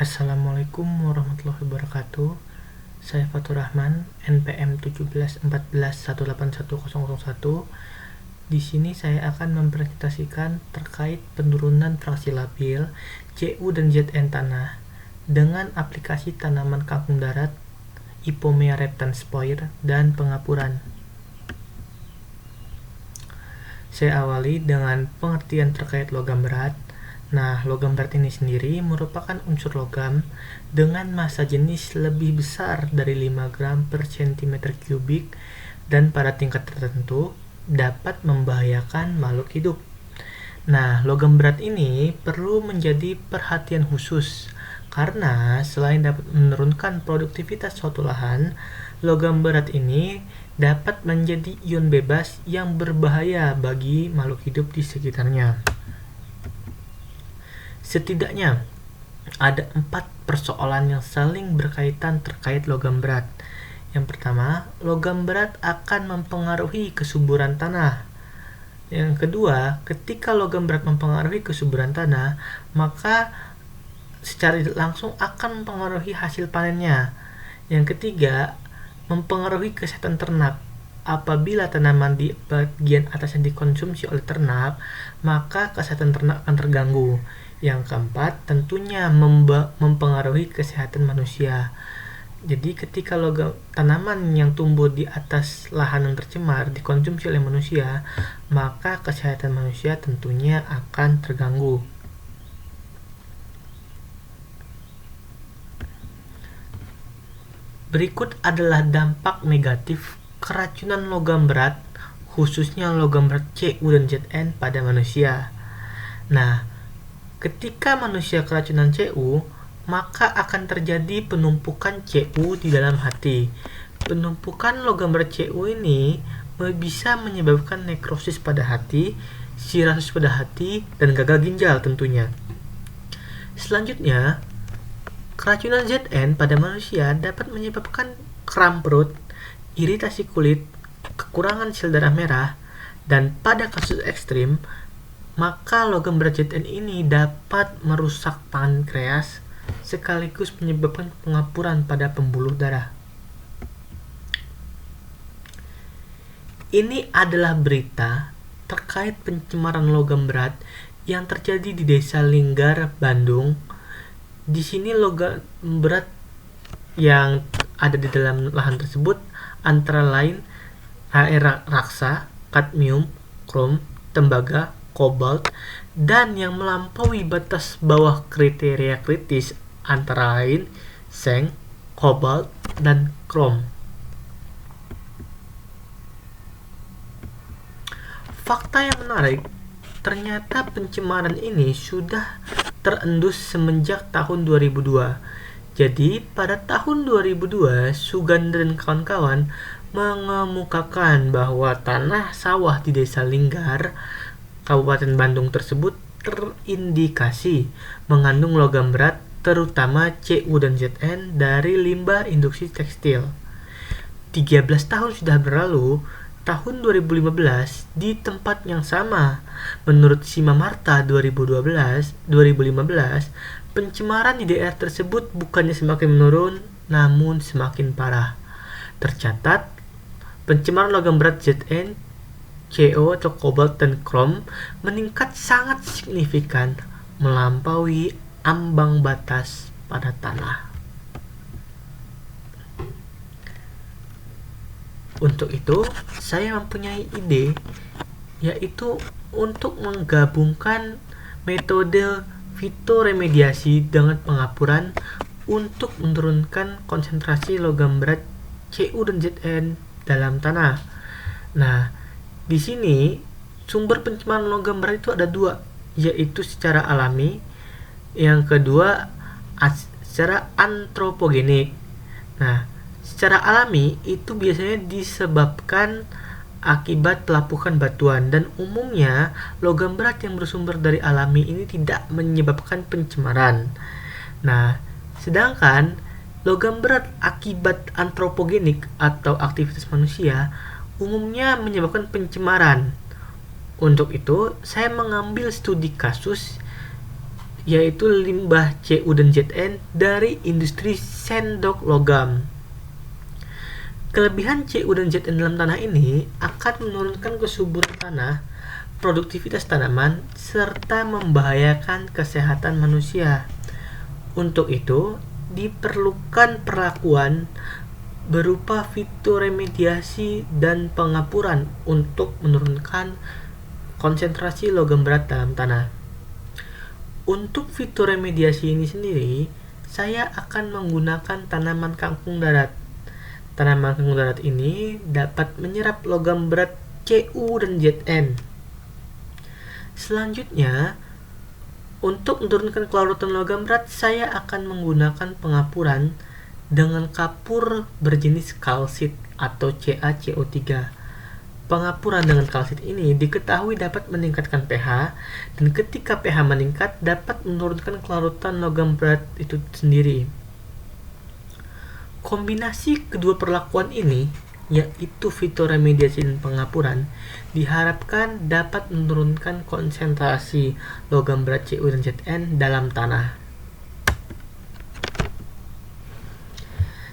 Assalamualaikum warahmatullahi wabarakatuh. Saya Fatur Rahman, NPM 1714118101. Di sini saya akan mempresentasikan terkait penurunan fraksi labil Cu dan Zn tanah dengan aplikasi tanaman kangkung darat, Ipomea reptans spoir, dan pengapuran. Saya awali dengan pengertian terkait logam berat. Nah, logam berat ini sendiri merupakan unsur logam dengan massa jenis lebih besar dari 5 gram per cm kubik dan pada tingkat tertentu dapat membahayakan makhluk hidup. Nah, logam berat ini perlu menjadi perhatian khusus karena selain dapat menurunkan produktivitas suatu lahan, logam berat ini dapat menjadi ion bebas yang berbahaya bagi makhluk hidup di sekitarnya. Setidaknya ada 4 persoalan yang saling berkaitan terkait logam berat. Yang pertama, logam berat akan mempengaruhi kesuburan tanah. Yang kedua, ketika logam berat mempengaruhi kesuburan tanah, maka secara tidak langsung akan mempengaruhi hasil panennya. Yang ketiga, mempengaruhi kesehatan ternak. Apabila tanaman di bagian atasnya dikonsumsi oleh ternak, maka kesehatan ternak akan terganggu. Yang keempat, tentunya mempengaruhi kesehatan manusia. Jadi ketika tanaman yang tumbuh di atas lahan yang tercemar dikonsumsi oleh manusia, maka kesehatan manusia tentunya akan terganggu. Berikut adalah dampak negatif keracunan logam berat, khususnya logam berat Cu dan Zn pada manusia. Nah, ketika manusia keracunan Cu, maka akan terjadi penumpukan Cu di dalam hati. Penumpukan logam berat Cu ini bisa menyebabkan nekrosis pada hati, siratus pada hati, dan gagal ginjal tentunya. Selanjutnya, keracunan Zn pada manusia dapat menyebabkan kram perut, iritasi kulit, kekurangan sel darah merah, dan pada kasus ekstrim, maka logam berat Zn ini dapat merusak pankreas sekaligus menyebabkan pengapuran pada pembuluh darah. Ini adalah berita terkait pencemaran logam berat yang terjadi di Desa Linggar, Bandung. Di sini logam berat yang ada di dalam lahan tersebut antara lain air raksa, kadmium, krom, tembaga, kobalt, dan yang melampaui batas bawah kriteria kritis antara lain seng, kobalt, dan krom. Fakta yang menarik, ternyata pencemaran ini sudah terendus semenjak tahun 2002. Jadi, pada tahun 2002, Suganda dan kawan-kawan mengemukakan bahwa tanah sawah di Desa Linggar, Kabupaten Bandung tersebut terindikasi mengandung logam berat terutama Cu dan Zn dari limbah industri tekstil. 13 tahun sudah berlalu, tahun 2015 di tempat yang sama, menurut Sima Marta 2015, pencemaran di daerah tersebut bukannya semakin menurun, namun semakin parah. Tercatat, pencemaran logam berat Zn, Co atau kobalt dan krom meningkat sangat signifikan, melampaui ambang batas pada tanah. Untuk itu, saya mempunyai ide, yaitu untuk menggabungkan metode fitoremediasi dengan pengapuran untuk menurunkan konsentrasi logam berat Cu dan Zn dalam tanah. Nah, di sini sumber pencemaran logam berat itu ada 2, yaitu secara alami, yang kedua secara antropogenik. Nah, secara alami itu biasanya disebabkan akibat pelapukan batuan, dan umumnya logam berat yang bersumber dari alami ini tidak menyebabkan pencemaran. Nah, sedangkan logam berat akibat antropogenik atau aktivitas manusia umumnya menyebabkan pencemaran. Untuk itu, saya mengambil studi kasus yaitu limbah Cu dan Zn dari industri sendok logam. Kelebihan Cu dan Zn dalam tanah ini akan menurunkan kesuburan tanah, produktivitas tanaman, serta membahayakan kesehatan manusia. Untuk itu, diperlukan perlakuan berupa fitoremediasi dan pengapuran untuk menurunkan konsentrasi logam berat dalam tanah. Untuk fitoremediasi ini sendiri, saya akan menggunakan tanaman kangkung darat. Tanaman kangkung darat ini dapat menyerap logam berat Cu dan Zn. Selanjutnya, untuk menurunkan kelarutan logam berat, saya akan menggunakan pengapuran dengan kapur berjenis kalsit atau CaCO3. Pengapuran dengan kalsit ini diketahui dapat meningkatkan pH, dan ketika pH meningkat dapat menurunkan kelarutan logam berat itu sendiri. Kombinasi kedua perlakuan ini, yaitu fitoremediasi dan pengapuran, diharapkan dapat menurunkan konsentrasi logam berat Cu dan Zn dalam tanah.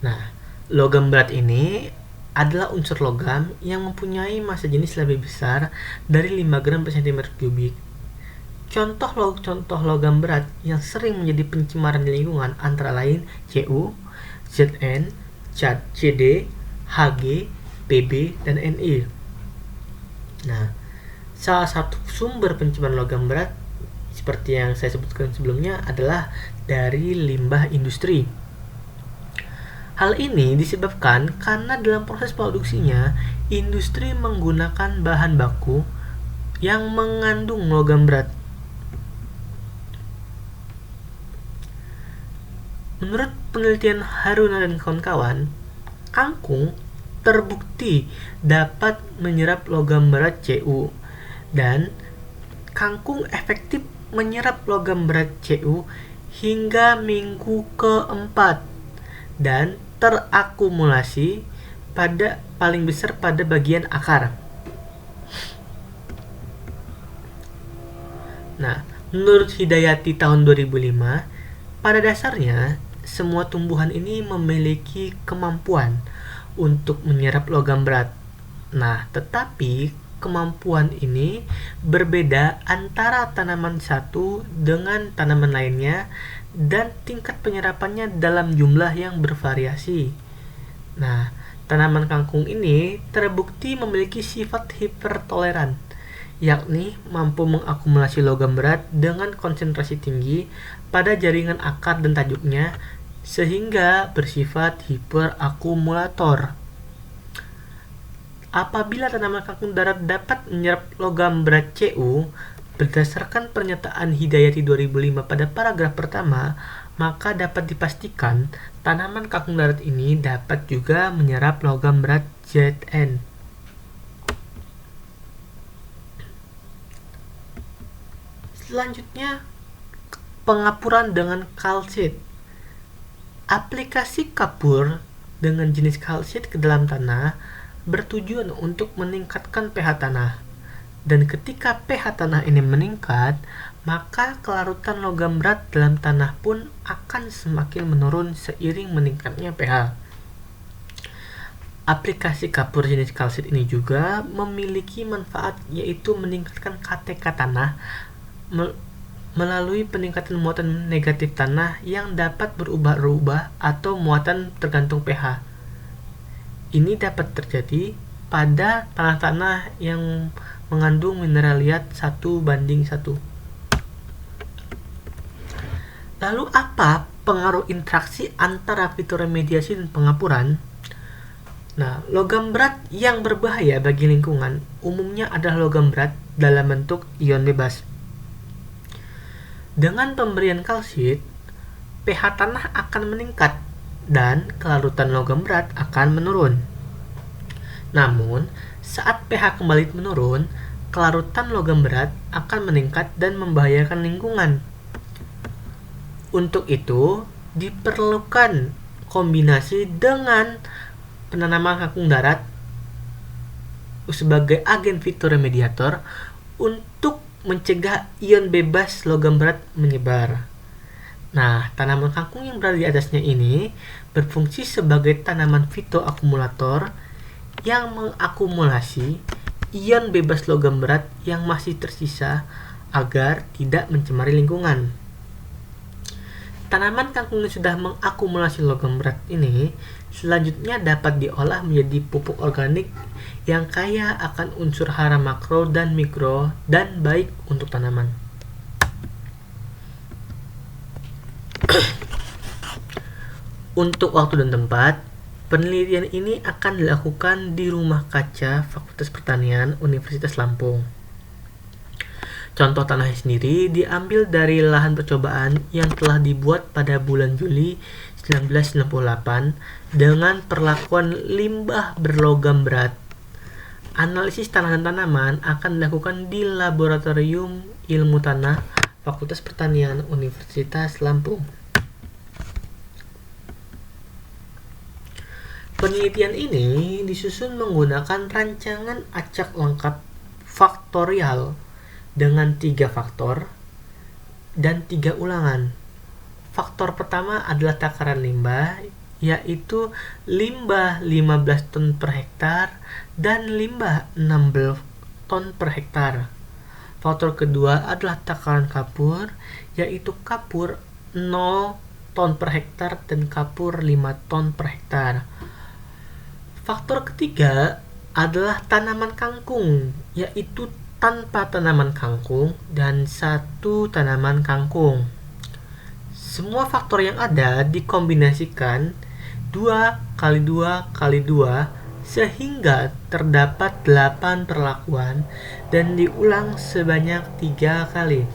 Nah, logam berat ini adalah unsur logam yang mempunyai massa jenis lebih besar dari 5 gram per cm kubik. Contoh logam berat yang sering menjadi pencemaran di lingkungan antara lain Cu, Zn, Cd, Hg, Pb, dan Ni. Nah, salah satu sumber pencemaran logam berat seperti yang saya sebutkan sebelumnya adalah dari limbah industri. Hal ini disebabkan karena dalam proses produksinya, industri menggunakan bahan baku yang mengandung logam berat. Menurut penelitian Haruna dan kawan-kawan, kangkung terbukti dapat menyerap logam berat Cu, dan kangkung efektif menyerap logam berat Cu hingga minggu keempat dan terakumulasi paling besar pada bagian akar. Nah, menurut Hidayati tahun 2005, pada dasarnya semua tumbuhan ini memiliki kemampuan untuk menyerap logam berat. Nah, tetapi kemampuan ini berbeda antara tanaman satu dengan tanaman lainnya, dan tingkat penyerapannya dalam jumlah yang bervariasi. Nah, tanaman kangkung ini terbukti memiliki sifat hipertoleran, yakni mampu mengakumulasi logam berat dengan konsentrasi tinggi pada jaringan akar dan tajuknya, sehingga bersifat hiperakumulator. Apabila tanaman kangkung darat dapat menyerap logam berat Cu, berdasarkan pernyataan Hidayati 2005 pada paragraf pertama, maka dapat dipastikan tanaman kangkung darat ini dapat juga menyerap logam berat Zn. Selanjutnya, pengapuran dengan kalsit. Aplikasi kapur dengan jenis kalsit ke dalam tanah bertujuan untuk meningkatkan pH tanah. Dan ketika pH tanah ini meningkat, maka kelarutan logam berat dalam tanah pun akan semakin menurun seiring meningkatnya pH. Aplikasi kapur jenis kalsit ini juga memiliki manfaat, yaitu meningkatkan KTK tanah melalui peningkatan muatan negatif tanah yang dapat berubah-ubah atau muatan tergantung pH. Ini dapat terjadi pada tanah-tanah yang mengandung mineraliat 1:1. Lalu apa pengaruh interaksi antara fitoremediasi dan pengapuran? Nah, logam berat yang berbahaya bagi lingkungan umumnya adalah logam berat dalam bentuk ion bebas. Dengan pemberian kalsit, pH tanah akan meningkat dan kelarutan logam berat akan menurun. Namun, saat pH kembali menurun, kelarutan logam berat akan meningkat dan membahayakan lingkungan. Untuk itu, diperlukan kombinasi dengan penanaman kangkung darat sebagai agen fitoremediator untuk mencegah ion bebas logam berat menyebar. Nah, tanaman kangkung yang berada di atasnya ini berfungsi sebagai tanaman fitoakumulator yang mengakumulasi ion bebas logam berat yang masih tersisa agar tidak mencemari lingkungan. Tanaman kangkung yang sudah mengakumulasi logam berat ini selanjutnya dapat diolah menjadi pupuk organik yang kaya akan unsur hara makro dan mikro dan baik untuk tanaman. Untuk waktu dan tempat, penelitian ini akan dilakukan di Rumah Kaca Fakultas Pertanian Universitas Lampung. Contoh tanahnya sendiri diambil dari lahan percobaan yang telah dibuat pada bulan Juli 1998 dengan perlakuan limbah berlogam berat. Analisis tanah dan tanaman akan dilakukan di Laboratorium Ilmu Tanah Fakultas Pertanian Universitas Lampung. Penelitian ini disusun menggunakan rancangan acak lengkap faktorial dengan 3 faktor dan 3 ulangan. Faktor pertama adalah takaran limbah, yaitu limbah 15 ton per hektar dan limbah 16 ton per hektar. Faktor kedua adalah takaran kapur, yaitu kapur 0 ton per hektar dan kapur 5 ton per hektar. Faktor ketiga adalah tanaman kangkung, yaitu tanpa tanaman kangkung dan 1 tanaman kangkung. Semua faktor yang ada dikombinasikan 2 kali 2 kali 2 sehingga terdapat 8 perlakuan dan diulang sebanyak 3 kali.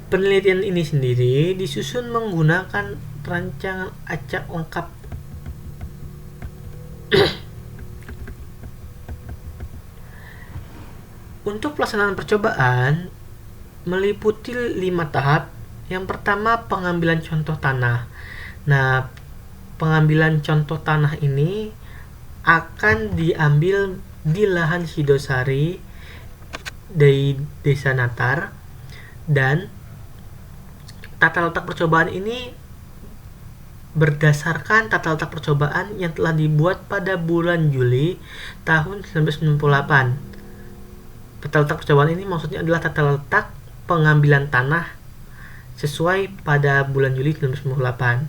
Penelitian ini sendiri disusun menggunakan rancangan acak lengkap Untuk pelaksanaan percobaan meliputi 5 tahap. Yang pertama, pengambilan contoh tanah. Nah, pengambilan contoh tanah ini akan diambil di lahan Sidosari di Desa Natar, dan tata letak percobaan ini berdasarkan tata letak percobaan yang telah dibuat pada bulan Juli tahun 1998. Tata letak percobaan ini maksudnya adalah tata letak pengambilan tanah sesuai pada bulan Juli 1998.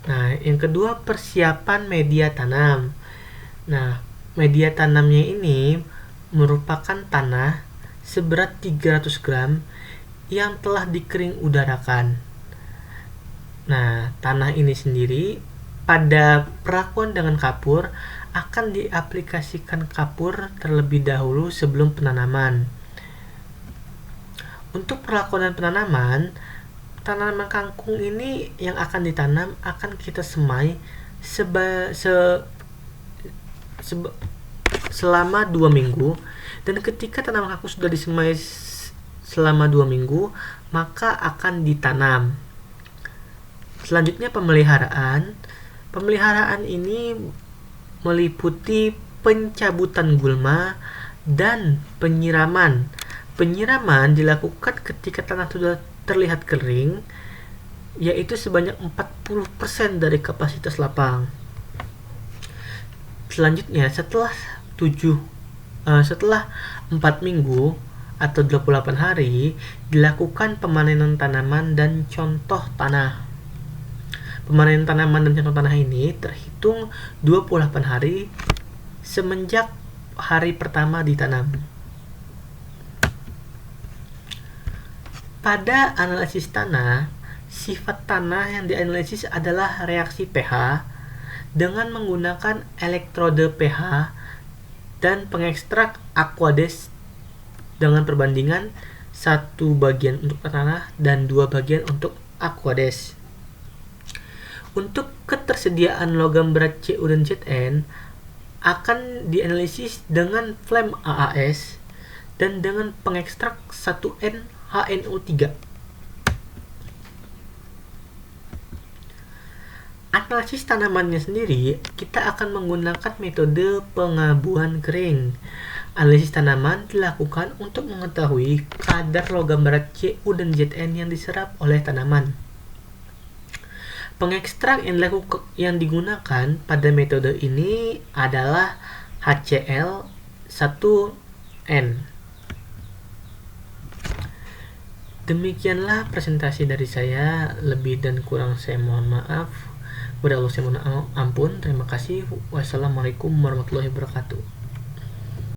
Nah, yang kedua, persiapan media tanam. Nah, media tanamnya ini merupakan tanah seberat 300 gram yang telah dikering udarakan. Nah, tanah ini sendiri pada perlakuan dengan kapur akan diaplikasikan kapur terlebih dahulu sebelum penanaman. Untuk perlakuan dan penanaman, tanaman kangkung ini yang akan ditanam akan kita semai selama 2 minggu, dan ketika tanaman kangkung sudah disemai selama 2 minggu, maka akan ditanam. Selanjutnya, pemeliharaan. Pemeliharaan ini meliputi pencabutan gulma dan penyiraman. Penyiraman dilakukan ketika tanah sudah terlihat kering, yaitu sebanyak 40% dari kapasitas lapang. Selanjutnya, setelah 4 minggu atau 28 hari dilakukan pemanenan tanaman dan contoh tanah. Pemanenan tanaman dan contoh tanah ini terhitung 28 hari semenjak hari pertama ditanam. Pada analisis tanah, sifat tanah yang dianalisis adalah reaksi pH dengan menggunakan elektrode pH dan pengekstrak Aquades dengan perbandingan 1 bagian untuk tanah dan 2 bagian untuk Aquades. Untuk ketersediaan logam berat Cu dan Zn akan dianalisis dengan flame AAS dan dengan pengekstrak 1N HNO3. menganalisis tanamannya sendiri, kita akan menggunakan metode pengabuan kering. Analisis tanaman dilakukan untuk mengetahui kadar logam berat Cu dan Zn yang diserap oleh tanaman. Pengekstrak yang digunakan pada metode ini adalah HCl1N. Demikianlah presentasi dari saya. Lebih dan kurang saya mohon maaf. Kepada Allah saya mohon ampun. Terima kasih. Wassalamualaikum warahmatullahi wabarakatuh.